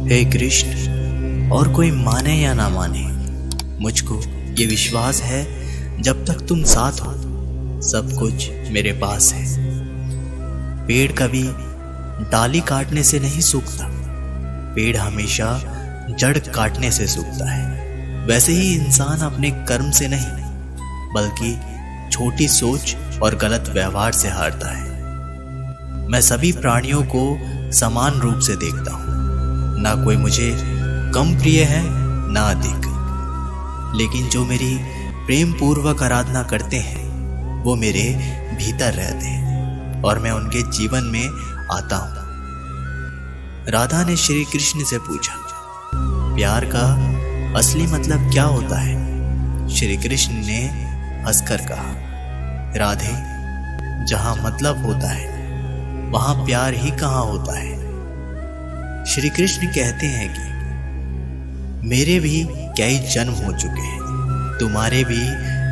हे कृष्ण, और कोई माने या ना माने, मुझको ये विश्वास है जब तक तुम साथ हो सब कुछ मेरे पास है। पेड़ कभी डाली काटने से नहीं सूखता, पेड़ हमेशा जड़ काटने से सूखता है। वैसे ही इंसान अपने कर्म से नहीं बल्कि छोटी सोच और गलत व्यवहार से हारता है। मैं सभी प्राणियों को समान रूप से देखता हूँ, ना कोई मुझे कम प्रिय है ना अधिक, लेकिन जो मेरी प्रेम पूर्वक आराधना करते हैं वो मेरे भीतर रहते हैं और मैं उनके जीवन में आता हूँ। राधा ने श्री कृष्ण से पूछा, प्यार का असली मतलब क्या होता है? श्री कृष्ण ने हंसकर कहा, राधे, जहां मतलब होता है वहां प्यार ही कहां होता है। श्री कृष्ण कहते हैं कि मेरे भी कई जन्म हो चुके हैं, तुम्हारे भी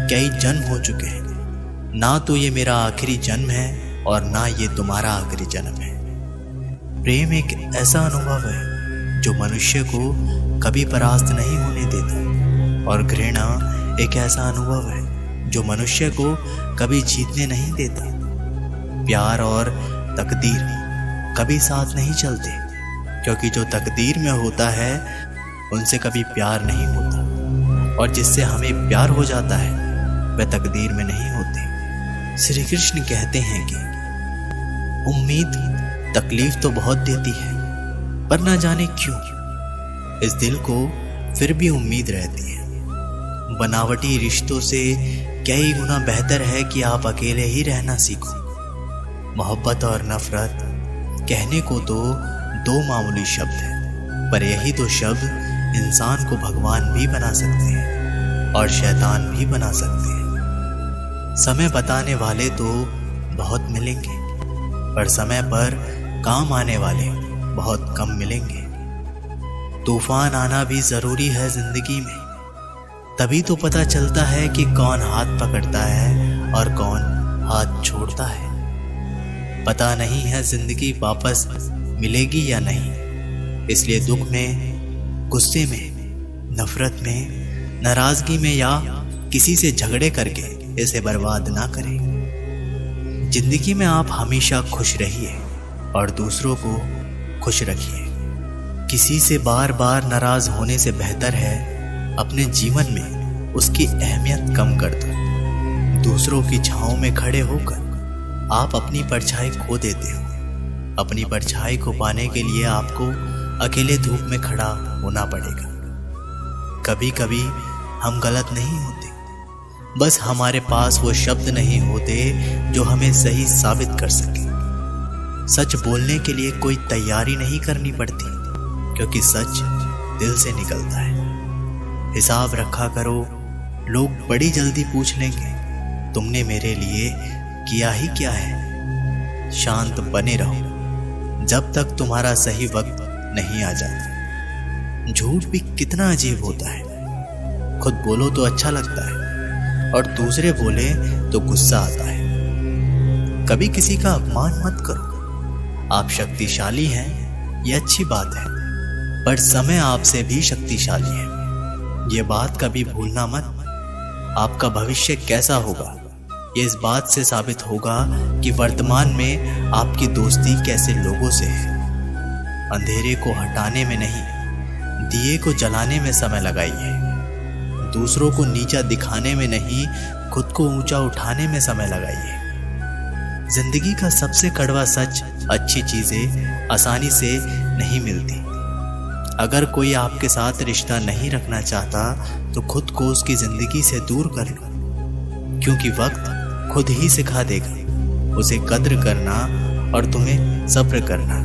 कई जन्म हो चुके हैं, ना तो ये मेरा आखिरी जन्म है और ना ये तुम्हारा आखिरी जन्म है। प्रेम एक ऐसा अनुभव है जो मनुष्य को कभी परास्त नहीं होने देता, और घृणा एक ऐसा अनुभव है जो मनुष्य को कभी जीतने नहीं देता। प्यार और तकदीर कभी साथ नहीं चलते, क्योंकि जो तकदीर में होता है उनसे कभी प्यार नहीं होता, और जिससे हमें प्यार हो जाता है वह तकदीर में नहीं होते। श्री कृष्ण कहते हैं कि उम्मीद तकलीफ तो बहुत देती है, पर ना जाने क्यों इस दिल को फिर भी उम्मीद रहती है। बनावटी रिश्तों से कई गुना बेहतर है कि आप अकेले ही रहना सीखो। मोहब्बत और नफरत कहने को तो दो मामूली शब्द हैं, पर यही दो शब्द इंसान को भगवान भी बना सकते हैं और शैतान भी बना सकते हैं। समय बताने वाले तो बहुत मिलेंगे, पर समय पर काम आने वाले बहुत कम मिलेंगे। तूफान आना भी जरूरी है जिंदगी में, तभी तो पता चलता है कि कौन हाथ पकड़ता है और कौन हाथ छोड़ता है। पता नहीं है जिंदगी वापस मिलेगी या नहीं, इसलिए दुख में, गुस्से में, नफरत में, नाराजगी में या किसी से झगड़े करके इसे बर्बाद ना करें। जिंदगी में आप हमेशा खुश रहिए और दूसरों को खुश रखिए। किसी से बार बार नाराज होने से बेहतर है अपने जीवन में उसकी अहमियत कम कर दो। दूसरों की छांव में खड़े होकर आप अपनी परछाई खो देते हो। अपनी परछाई को पाने के लिए आपको अकेले धूप में खड़ा होना पड़ेगा। कभी कभी हम गलत नहीं होते, बस हमारे पास वो शब्द नहीं होते जो हमें सही साबित कर सके। सच बोलने के लिए कोई तैयारी नहीं करनी पड़ती, क्योंकि सच दिल से निकलता है। हिसाब रखा करो, लोग बड़ी जल्दी पूछ लेंगे तुमने मेरे लिए किया ही क्या है। शांत बने रहो जब तक तुम्हारा सही वक्त नहीं आ जाता। झूठ भी कितना अजीब होता है, खुद बोलो तो अच्छा लगता है और दूसरे बोले तो गुस्सा आता है। कभी किसी का अपमान मत करो। आप शक्तिशाली हैं ये अच्छी बात है, पर समय आपसे भी शक्तिशाली है, ये बात कभी भूलना मत। आपका भविष्य कैसा होगा ये इस बात से साबित होगा कि वर्तमान में आपकी दोस्ती कैसे लोगों से है। अंधेरे को हटाने में नहीं, दिए को जलाने में समय लगाइए। दूसरों को नीचा दिखाने में नहीं, खुद को ऊंचा उठाने में समय लगाइए। जिंदगी का सबसे कड़वा सच, अच्छी चीजें आसानी से नहीं मिलती। अगर कोई आपके साथ रिश्ता नहीं रखना चाहता तो खुद को उसकी जिंदगी से दूर कर लो, क्योंकि वक्त खुद ही सिखा देगा उसे कद्र करना और तुम्हें सब्र करना।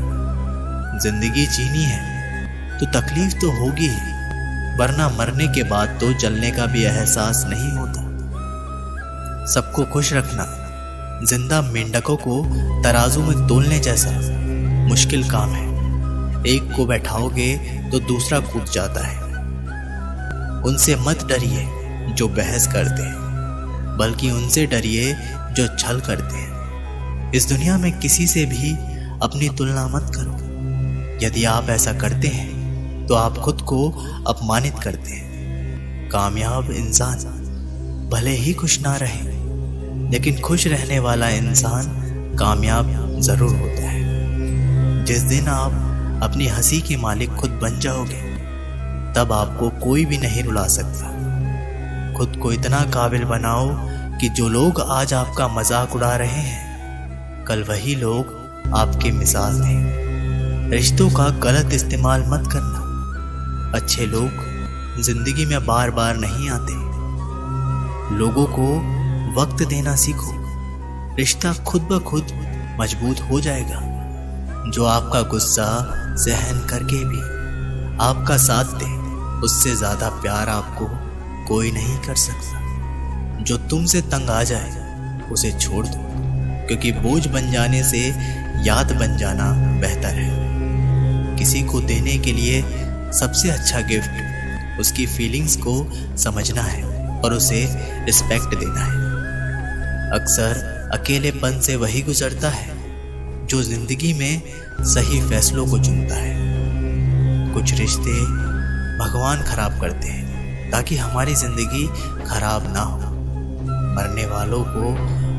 जिंदगी जीनी है तो तकलीफ तो होगी ही, वरना मरने के बाद तो जलने का भी एहसास नहीं होता। सबको खुश रखना जिंदा मेंढकों को तराजू में तोलने जैसा मुश्किल काम है। एक को बैठाओगे तो दूसरा कूद जाता है। उनसे मत डरिए जो बहस करते हैं, बल्कि उनसे डरिए जो छल करते हैं। इस दुनिया में किसी से भी अपनी तुलना मत करो। यदि आप ऐसा करते हैं तो आप खुद को अपमानित करते हैं। कामयाब इंसान भले ही खुश ना रहे, लेकिन खुश रहने वाला इंसान कामयाब जरूर होता है। जिस दिन आप अपनी हंसी के मालिक खुद बन जाओगे, तब आपको कोई भी नहीं रुला सकता। खुद को इतना काबिल बनाओ कि जो लोग आज आपका मजाक उड़ा रहे हैं, कल वही लोग आपके मिसाल दें। रिश्तों का गलत इस्तेमाल मत करना। अच्छे लोग जिंदगी में बार बार नहीं आते। लोगों को वक्त देना सीखो। रिश्ता खुद ब खुद मजबूत हो जाएगा। जो आपका गुस्सा सहन करके भी आपका साथ दे, उससे ज्यादा प्यार आपको कोई नहीं कर सकता। जो तुमसे तंग आ जाए उसे छोड़ दो, क्योंकि बोझ बन जाने से याद बन जाना बेहतर है। किसी को देने के लिए सबसे अच्छा गिफ्ट उसकी फीलिंग्स को समझना है और उसे रिस्पेक्ट देना है। अक्सर अकेलेपन से वही गुजरता है जो जिंदगी में सही फैसलों को चुनता है। कुछ रिश्ते भगवान खराब करते हैं ताकि हमारी जिंदगी खराब ना हो। मरने वालों को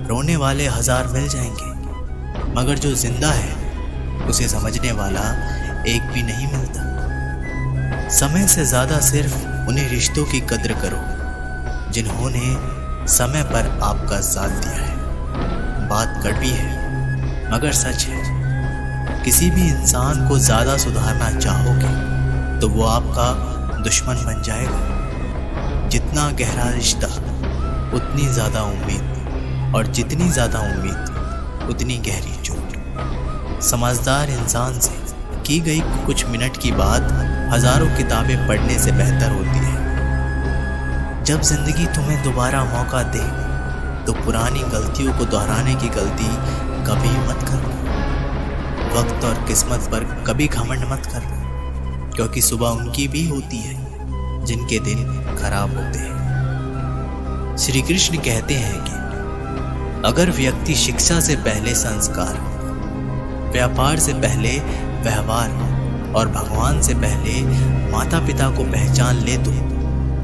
रोने वाले 1000 मिल जाएंगे, मगर जो जिंदा है उसे समझने वाला एक भी नहीं मिलता। समय से ज्यादा सिर्फ उन्हीं रिश्तों की कद्र करो जिन्होंने समय पर आपका साथ दिया है। बात कड़वी है मगर सच है। किसी भी इंसान को ज्यादा सुधारना चाहोगे तो वो आपका दुश्मन बन जाएगा। जितना गहरा रिश्ता उतनी ज्यादा उम्मीद, और जितनी ज्यादा उम्मीद उतनी गहरी चोट। समझदार इंसान से की गई कुछ मिनट की बात हजारों किताबें पढ़ने से बेहतर होती है। जब जिंदगी तुम्हें दोबारा मौका दे तो पुरानी गलतियों को दोहराने की गलती कभी मत करना। वक्त और किस्मत पर कभी घमंड मत करना, क्योंकि सुबह उनकी भी होती है जिनके दिन खराब होते हैं। श्री कृष्ण कहते हैं कि अगर व्यक्ति शिक्षा से पहले संस्कार, व्यापार से पहले व्यवहार और भगवान से पहले माता पिता को पहचान ले तो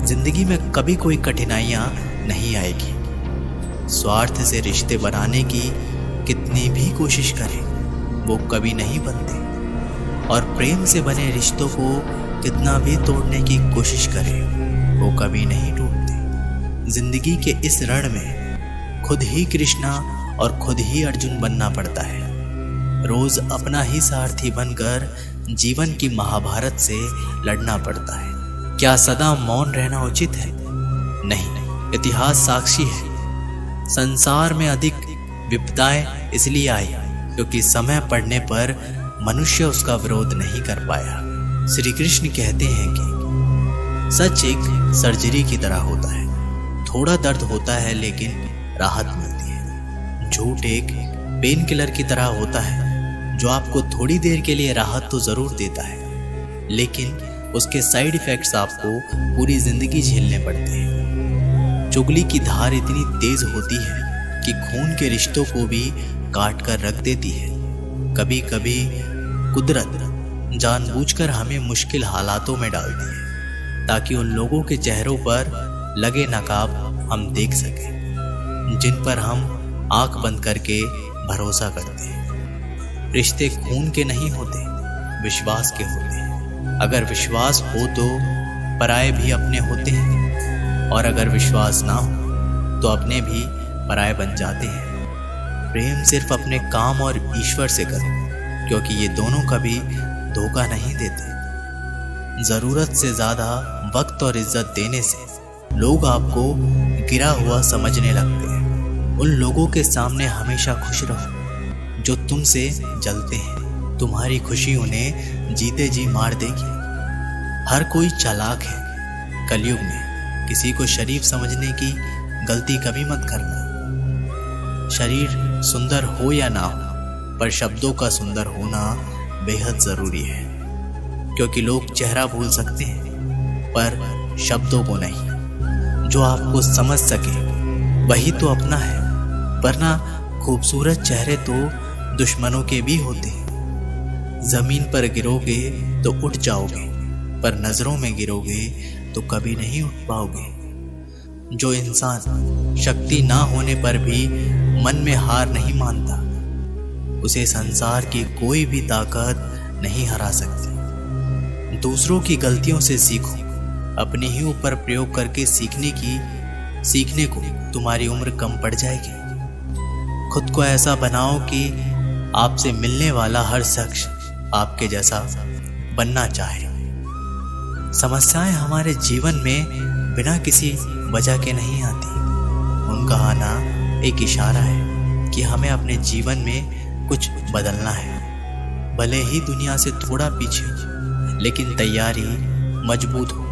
जिंदगी में कभी कोई कठिनाइयां नहीं आएगी। स्वार्थ से रिश्ते बनाने की कितनी भी कोशिश करें वो कभी नहीं बनते, और प्रेम से बने रिश्तों को कितना भी तोड़ने की कोशिश करें वो कभी नहीं टूटते। जिंदगी के इस रण में खुद ही कृष्णा और खुद ही अर्जुन बनना पड़ता है। रोज अपना ही सारथी बनकर जीवन की महाभारत से लड़ना पड़ता है। क्या सदा मौन रहना उचित है? नहीं, इतिहास साक्षी है। संसार में अधिक विपदाएं इसलिए आई क्योंकि समय पड़ने पर मनुष्य उसका विरोध नहीं कर पाया। श्री कृष्ण कहते हैं कि सच एक सर्जरी की तरह होता है। थोड़ा दर्द होता है लेकिन राहत मिलती है। झूठ एक पेन किलर की तरह होता है जो आपको थोड़ी देर के लिए राहत तो जरूर देता है, लेकिन उसके साइड इफेक्ट्स आपको पूरी जिंदगी झेलने पड़ते हैं। चुगली की धार इतनी तेज होती है कि खून के रिश्तों को भी काट कर रख देती है। कभी कभी कुदरत जानबूझकर हमें मुश्किल हालातों में डालती है ताकि उन लोगों के चेहरों पर लगे नकाब हम देख सकें जिन पर हम आंख बंद करके भरोसा करते हैं। रिश्ते खून के नहीं होते, विश्वास के होते हैं। अगर विश्वास हो तो पराये भी अपने होते हैं, और अगर विश्वास ना हो तो अपने भी पराये बन जाते हैं। प्रेम सिर्फ अपने काम और ईश्वर से करो, क्योंकि ये दोनों कभी धोखा नहीं देते। जरूरत से ज्यादा वक्त और इज्जत देने से लोग आपको गिरा हुआ समझने लगते हैं। उन लोगों के सामने हमेशा खुश रहो जो तुमसे जलते हैं। तुम्हारी खुशी उन्हें जीते जी मार देगी। हर कोई चालाक है। कलयुग में किसी को शरीफ समझने की गलती कभी मत करना। शरीर सुंदर हो या ना हो, पर शब्दों का सुंदर होना बेहद जरूरी है, क्योंकि लोग चेहरा भूल सकते हैं पर शब्दों को नहीं। जो आपको समझ सके वही तो अपना है, वरना खूबसूरत चेहरे तो दुश्मनों के भी होते हैं। जमीन पर गिरोगे तो उठ जाओगे, पर नजरों में गिरोगे तो कभी नहीं उठ पाओगे। जो इंसान शक्ति ना होने पर भी मन में हार नहीं मानता, उसे संसार की कोई भी ताकत नहीं हरा सकती। दूसरों की गलतियों से सीखो, अपने ही ऊपर प्रयोग करके सीखने को तुम्हारी उम्र कम पड़ जाएगी। खुद को ऐसा बनाओ कि आपसे मिलने वाला हर शख्स आपके जैसा बनना चाहे। समस्याएं हमारे जीवन में बिना किसी वजह के नहीं आती। उनका आना एक इशारा है कि हमें अपने जीवन में कुछ बदलना है। भले ही दुनिया से थोड़ा पीछे हो, लेकिन तैयारी मजबूत हो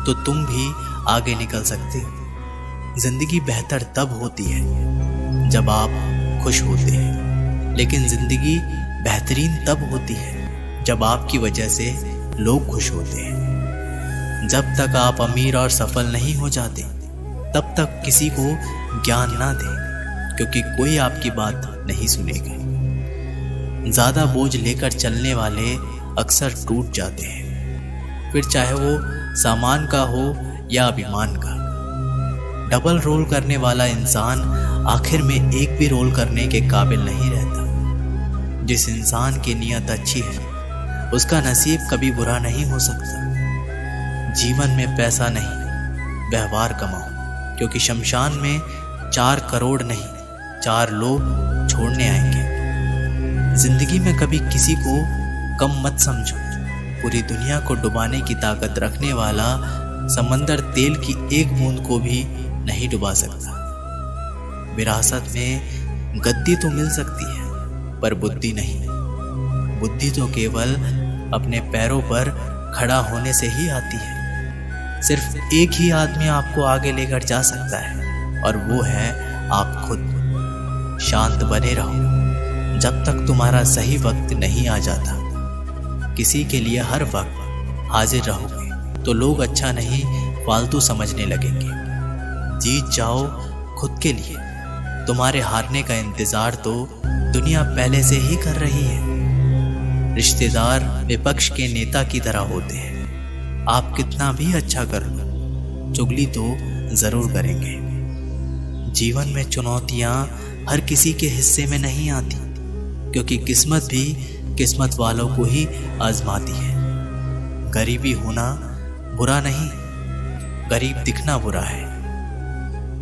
तो तुम भी आगे निकल सकते हो। जिंदगी बेहतर तब होती है जब आप खुश होते हैं, लेकिन जिंदगी बेहतरीन तब होती है जब आपकी वजह से लोग खुश होते हैं। जब तक आप अमीर और सफल नहीं हो जाते, तब तक किसी को ज्ञान ना दें, क्योंकि कोई आपकी बात नहीं सुनेगा। ज्यादा बोझ लेकर चलने वाले अक्सर टूट जाते हैं, फिर चाहे वो सामान का हो या अभिमान का। डबल रोल करने वाला इंसान आखिर में एक भी रोल करने के काबिल नहीं रहता। जिस इंसान की नीयत अच्छी है, उसका नसीब कभी बुरा नहीं हो सकता। जीवन में पैसा नहीं, व्यवहार कमाओ, क्योंकि शमशान में 4 करोड़ नहीं 4 लोग छोड़ने आएंगे। जिंदगी में कभी किसी को कम मत समझो। पूरी दुनिया को डुबाने की ताकत रखने वाला समंदर तेल की एक बूंद को भी नहीं डुबा सकता। विरासत में गद्दी तो मिल सकती है, पर बुद्धि नहीं। बुद्धि तो केवल अपने पैरों पर खड़ा होने से ही आती है। सिर्फ एक ही आदमी आपको आगे लेकर जा सकता है, और वो है आप खुद। शांत बने रहो जब तक तुम्हारा सही वक्त नहीं आ जाता। किसी के लिए हर वक्त हाजिर रहोगे तो लोग अच्छा नहीं फालतू समझने लगेंगे। जीत जाओ खुद के लिए। तुम्हारे हारने का इंतजार तो दुनिया पहले से ही कर रही है। रिश्तेदार विपक्ष के नेता की तरह होते हैं। आप कितना भी अच्छा कर लो, चुगली तो जरूर करेंगे। जीवन में चुनौतियां हर किसी के हिस्से में नहीं आती, क्योंकि किस्मत भी किस्मत वालों को ही आजमाती है। गरीबी होना बुरा नहीं, गरीब दिखना बुरा है।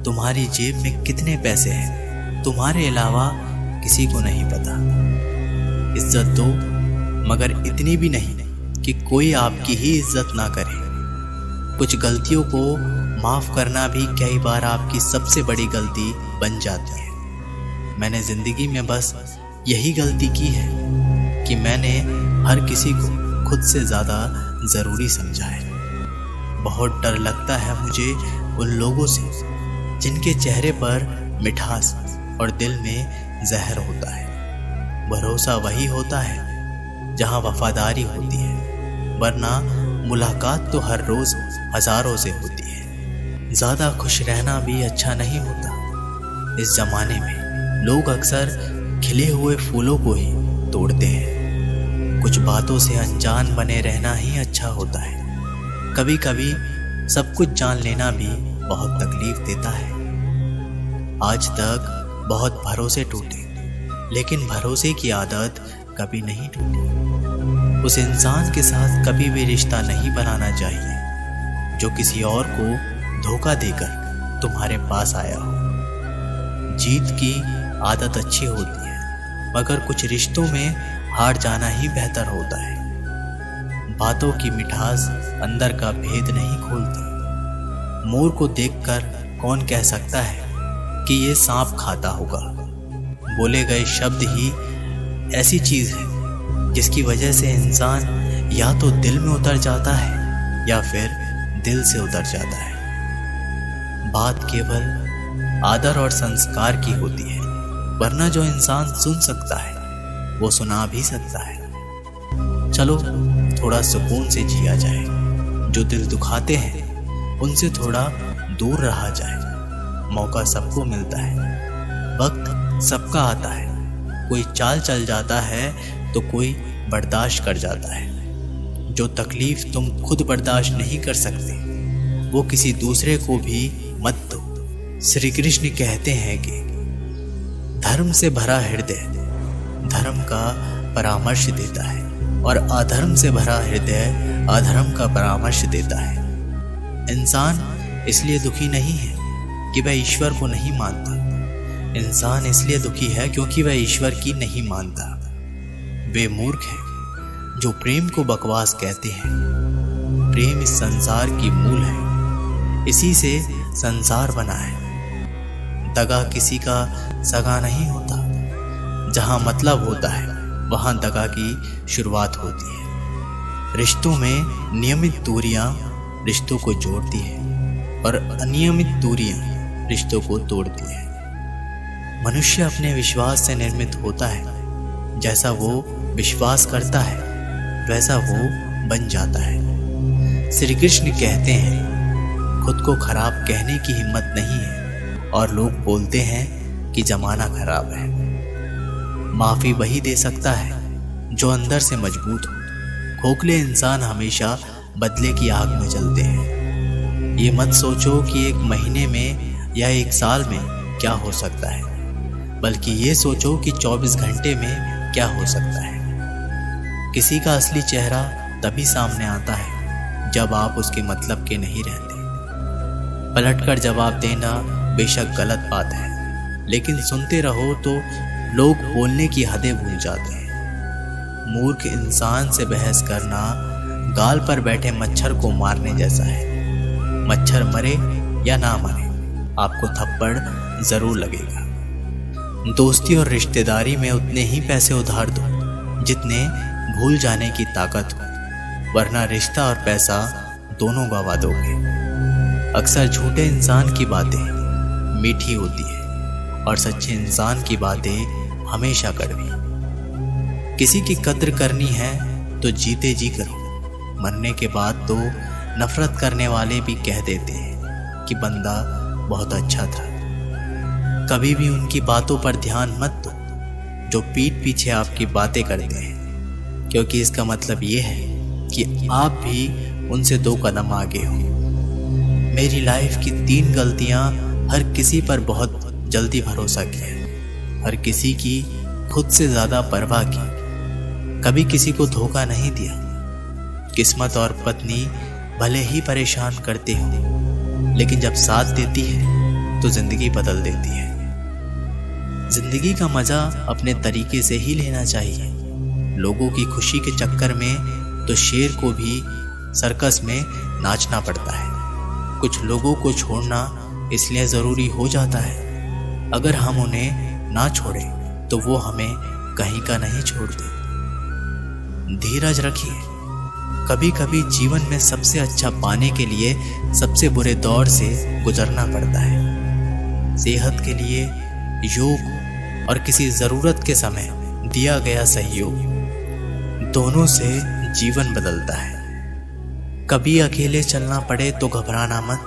तुम्हारी जेब में कितने पैसे हैं, तुम्हारे अलावा किसी को नहीं पता। इज्जत दो, मगर इतनी भी नहीं कि कोई आपकी ही इज्जत ना करे। कुछ गलतियों को माफ करना भी कई बार आपकी सबसे बड़ी गलती बन जाती है। मैंने जिंदगी में बस यही गलती की है कि मैंने हर किसी को खुद से ज़्यादा ज़रूरी समझा है। बहुत डर लगता है मुझे उन लोगों से जिनके चेहरे पर मिठास और दिल में जहर होता है। भरोसा वही होता है जहाँ वफादारी होती है, वरना मुलाकात तो हर रोज़ हजारों से होती है। ज़्यादा खुश रहना भी अच्छा नहीं होता। इस ज़माने में लोग अक्सर खिले हुए फूलों को ही तोड़ते हैं। कुछ बातों से अनजान बने रहना ही अच्छा होता है। कभी कभी सब कुछ जान लेना भी बहुत तकलीफ देता है। आज तक बहुत भरोसे टूटे, लेकिन भरोसे की आदत कभी नहीं टूटी। उस इंसान के साथ कभी भी रिश्ता नहीं बनाना चाहिए जो किसी और को धोखा देकर तुम्हारे पास आया हो। जीत की आदत अच्छी होती है, मगर कुछ रिश्तों में हार जाना ही बेहतर होता है। बातों की मिठास अंदर का भेद नहीं खोलती। मोर को देखकर कौन कह सकता है कि ये सांप खाता होगा। बोले गए शब्द ही ऐसी चीज है जिसकी वजह से इंसान या तो दिल में उतर जाता है या फिर दिल से उतर जाता है। बात केवल आदर और संस्कार की होती है, वरना जो इंसान सुन सकता है वो सुना भी सकता है। चलो थोड़ा सुकून से जिया जाए। जो दिल दुखाते हैं उनसे थोड़ा दूर रहा जाए। मौका सबको मिलता है, वक्त सबका आता है। कोई चाल चल जाता है तो कोई बर्दाश्त कर जाता है। जो तकलीफ तुम खुद बर्दाश्त नहीं कर सकते वो किसी दूसरे को भी मत दो। श्री कृष्ण कहते हैं कि धर्म से भरा हृदय धर्म का परामर्श देता है और अधर्म से भरा हृदय अधर्म का परामर्श देता है। इंसान इसलिए दुखी नहीं है कि वह ईश्वर को नहीं मानता, इंसान इसलिए दुखी है क्योंकि वह ईश्वर की नहीं मानता। वे मूर्ख हैं जो प्रेम को बकवास कहते हैं। प्रेम इस संसार की मूल है, इसी से संसार बना है। दगा किसी का सगा नहीं होता, जहां मतलब होता है वहां दगा की शुरुआत होती है। रिश्तों में नियमित दूरियां रिश्तों को जोड़ती है और अनियमित दूरियां रिश्तों को तोड़ती है। मनुष्य अपने विश्वास से निर्मित होता है, जैसा वो विश्वास करता है वैसा वो बन जाता है। श्री कृष्ण कहते हैं खुद को खराब कहने की हिम्मत नहीं है और लोग बोलते हैं कि जमाना खराब है। माफी वही दे सकता है जो अंदर से मजबूत हो। खोखले इंसान हमेशा बदले की आग में जलते हैं। ये मत सोचो कि एक महीने में या एक साल में क्या हो सकता है, बल्कि ये सोचो कि 24 घंटे में क्या हो सकता है। किसी का असली चेहरा तभी सामने आता है जब आप उसके मतलब के नहीं रहते। पलटकर जवाब देना बेशक गलत बात है, लेकिन सुनते रहो तो लोग बोलने की हदें भूल जाते हैं। मूर्ख इंसान से बहस करना गाल पर बैठे मच्छर को मारने जैसा है। मच्छर मरे या ना मरे, आपको थप्पड़ जरूर लगेगा। दोस्ती और रिश्तेदारी में उतने ही पैसे उधार दो जितने भूल जाने की ताकत हो, वरना रिश्ता और पैसा दोनों गवा दोगे। अक्सर झूठे इंसान की बातें मीठी होती है और सच्चे इंसान की बातें हमेशा कड़वी। किसी की कद्र करनी है तो जीते जी करो, मरने के बाद तो नफरत करने वाले भी कह देते हैं कि बंदा बहुत अच्छा था। कभी भी उनकी बातों पर ध्यान मत दो जो पीठ पीछे आपकी बातें करते हैं, क्योंकि इसका मतलब ये है कि आप भी उनसे 2 कदम आगे हो। मेरी लाइफ की 3 गलतियां हर किसी पर बहुत जल्दी भरोसा किया, हर किसी की खुद से ज्यादा परवाह की, कभी किसी को धोखा नहीं दिया। किस्मत और पत्नी भले ही परेशान करते हो, लेकिन जब साथ देती है तो जिंदगी बदल देती है। जिंदगी का मजा अपने तरीके से ही लेना चाहिए। लोगों की खुशी के चक्कर में तो शेर को भी सर्कस में नाचना पड़ता है। कुछ लोगों को छोड़ना इसलिए जरूरी हो जाता है, अगर हम उन्हें ना छोड़ें तो वो हमें कहीं का नहीं छोड़ते। धीरज रखिए, कभी कभी जीवन में सबसे अच्छा पाने के लिए सबसे बुरे दौर से गुजरना पड़ता है। सेहत के लिए योग और किसी जरूरत के समय दिया गया सहयोग, दोनों से जीवन बदलता है। कभी अकेले चलना पड़े तो घबराना मत,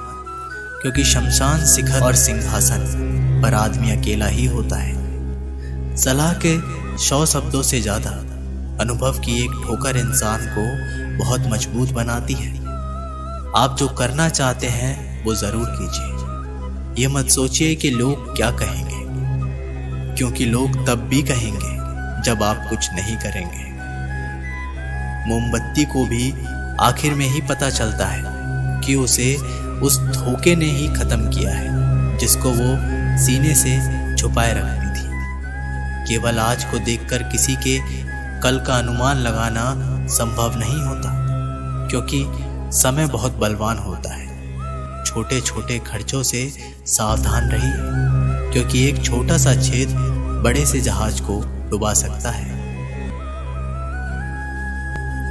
क्योंकि शमशान शिखर और सिंहासन पर आदमी अकेला ही होता है। सलाह के 100 शब्दों से ज्यादा अनुभव की एक ठोकर इंसान को बहुत मजबूत बनाती है। आप जो करना चाहते हैं वो जरूर कीजिए। ये मत सोचिए कि लोग क्या कहेंगे, क्योंकि लोग तब भी कहेंगे जब आप कुछ नहीं करेंगे। मोमबत्ती को भी आखिर में ही पता चलता है कि उसे उस धोखे ने ही खत्म किया है जिसको वो सीने से छुपाए रखती थी। केवल आज को देखकर किसी के कल का अनुमान लगाना संभव नहीं होता, क्योंकि समय बहुत बलवान होता है। छोटे छोटे खर्चों से सावधान रहिए, क्योंकि एक छोटा सा छेद बड़े से जहाज को डुबा सकता है।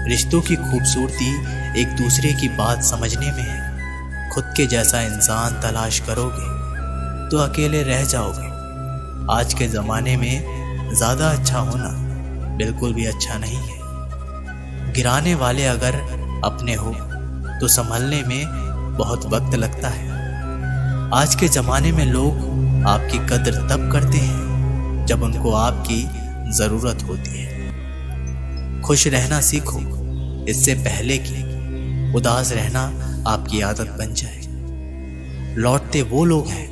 रिश्तों की खूबसूरती एक दूसरे की बात समझने में है। खुद के जैसा इंसान तलाश करोगे तो अकेले रह जाओगे। आज के ज़माने में ज़्यादा अच्छा होना बिल्कुल भी अच्छा नहीं है। गिराने वाले अगर अपने हो तो संभलने में बहुत वक्त लगता है। आज के ज़माने में लोग आपकी कद्र तब करते हैं जब उनको आपकी ज़रूरत होती है। खुश रहना सीखो, इससे पहले कि उदास रहना आपकी आदत बन जाए। लौटते वो लोग हैं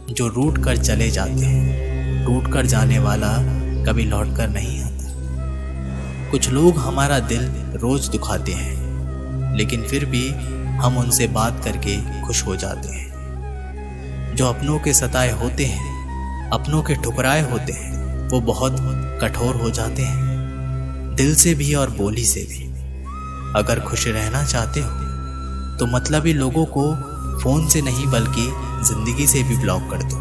जो रूठ कर चले जाते हैं। रूठ कर जाने वाला कभी लौट कर नहीं आता। कुछ लोग हमारा दिल रोज दुखाते हैं, लेकिन फिर भी हम उनसे बात करके खुश हो जाते हैं। जो अपनों के सताए होते हैं, अपनों के ठुकराए होते हैं, वो बहुत कठोर हो जाते हैं, दिल से भी और बोली से भी। अगर खुश रहना चाहते हो तो मतलबी लोगों को फोन से नहीं बल्कि जिंदगी से भी ब्लॉक कर दो।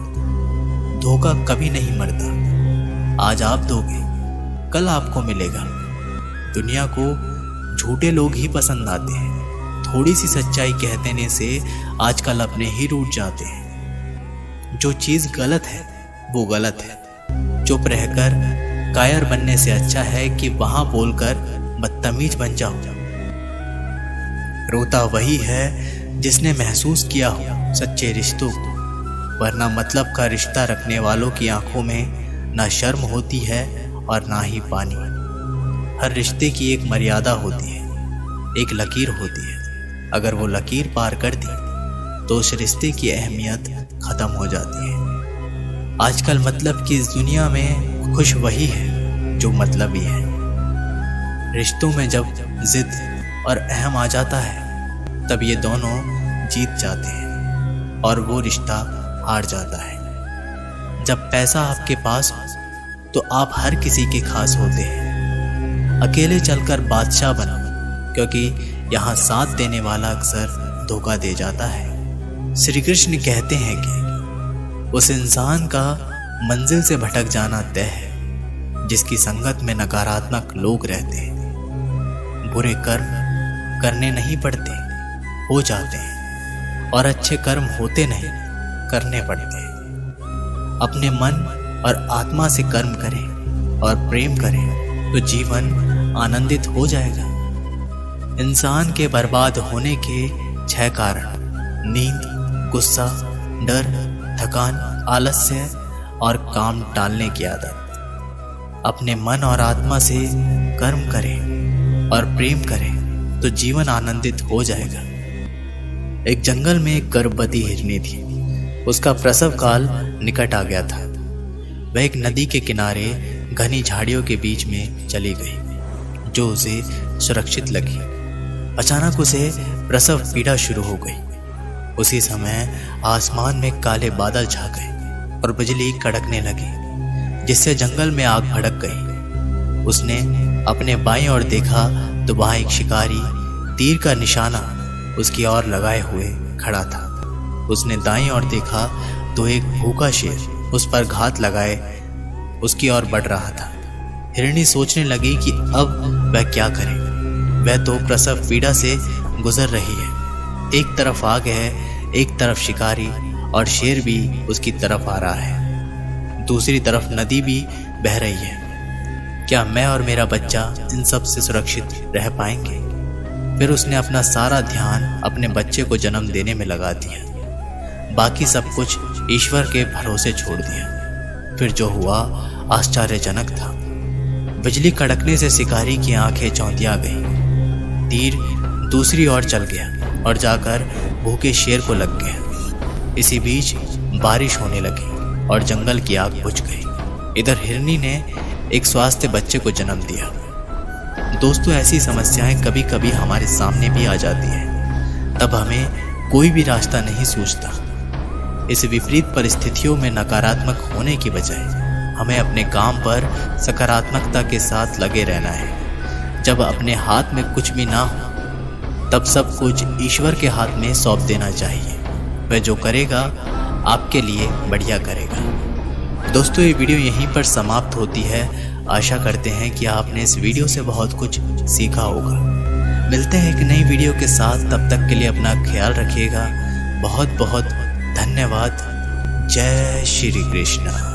धोखा कभी नहीं मरता। आज आप दोगे, कल आपको मिलेगा। दुनिया को झूठे लोग ही पसंद आते हैं। थोड़ी सी सच्चाई कह देने से आजकल अपने ही रूठ जाते हैं। जो चीज गलत है वो गलत है। चुप रहकर कायर बनने से अच्छा है कि वहां बोलकर बदतमीज बन जाओ। रोता वही है जिसने महसूस किया हो सच्चे रिश्तों को, वरना मतलब का रिश्ता रखने वालों की आंखों में ना शर्म होती है और ना ही पानी। हर रिश्ते की एक मर्यादा होती है, एक लकीर होती है। अगर वो लकीर पार कर दी तो उस रिश्ते की अहमियत खत्म हो जाती है। आजकल मतलब की इस दुनिया में खुश वही है जो मतलबी है। रिश्तों में जब जिद और अहम आ जाता है तब ये दोनों जीत जाते हैं और वो रिश्ता हार जाता है। जब पैसा आपके पास हो तो आप हर किसी के खास होते हैं। अकेले चलकर बादशाह बनो, क्योंकि यहाँ साथ देने वाला अक्सर धोखा दे जाता है। श्री कृष्ण कहते हैं कि उस इंसान का मंजिल से भटक जाना तय है जिसकी संगत में नकारात्मक लोग रहते हैं। बुरे कर्म करने नहीं पड़ते, हो जाते हैं, और अच्छे कर्म होते नहीं, करने पड़ते हैं। अपने मन और आत्मा से कर्म करें और प्रेम करें तो जीवन आनंदित हो जाएगा। इंसान के बर्बाद होने के 6 कारण: नींद, गुस्सा, डर, थकान, आलस्य और काम टालने की आदत। अपने मन और आत्मा से कर्म करें और प्रेम करें तो जीवन आनंदित हो जाएगा। एक जंगल में एक गर्भवती हिरनी थी। उसका प्रसव काल निकट आ गया था। वह एक नदी के किनारे घनी झाड़ियों के बीच में चली गई, जो उसे सुरक्षित लगी। अचानक उसे प्रसव पीड़ा शुरू हो गई। उसी समय आसमान में काले बादल छा गए और बिजली कड़कने लगी, जिससे जंगल में आग भड़क गई। उसने अपने बाईं ओर देखा तो वहां एक शिकारी तीर का निशाना उसकी ओर लगाए हुए खड़ा था। उसने दाईं ओर देखा तो एक भूखा शेर उस पर घात लगाए उसकी ओर बढ़ रहा था। हिरनी सोचने लगी कि अब वह क्या करे। वह तो प्रसव पीड़ा से गुजर रही है। एक तरफ आग है, एक तरफ शिकारी, और शेर भी उसकी तरफ आ रहा है। दूसरी तरफ नदी भी बह रही है। क्या मैं और मेरा बच्चा इन सब से सुरक्षित रह पाएंगे? फिर उसने अपना सारा ध्यान अपने बच्चे को जन्म देने में लगा दिया। बाकी सब कुछ ईश्वर के भरोसे छोड़ दिया। फिर जो हुआ आश्चर्यजनक था। बिजली कड़कने से शिकारी की आंखें चौंधिया गई। तीर दूसरी ओर चल गया और जाकर भूखे शेर को लग गया। इसी बीच बारिश होने लगी और जंगल की आग बुझ गई। इधर हिरनी ने एक स्वास्थ्य बच्चे को जन्म दिया। दोस्तों, ऐसी समस्याएं कभी कभी हमारे सामने भी आ जाती हैं। तब हमें कोई भी रास्ता नहीं सूझता। इस विपरीत परिस्थितियों में नकारात्मक होने की बजाय हमें अपने काम पर सकारात्मकता के साथ लगे रहना है। जब अपने हाथ में कुछ भी ना हो तब सब कुछ ईश्वर के हाथ में सौंप देना चाहिए। वह जो करेगा आपके लिए बढ़िया करेगा। दोस्तों, ये वीडियो यहीं पर समाप्त होती है। आशा करते हैं कि आपने इस वीडियो से बहुत कुछ सीखा होगा। मिलते हैं एक नई वीडियो के साथ। तब तक के लिए अपना ख्याल रखिएगा। बहुत बहुत धन्यवाद। जय श्री कृष्ण।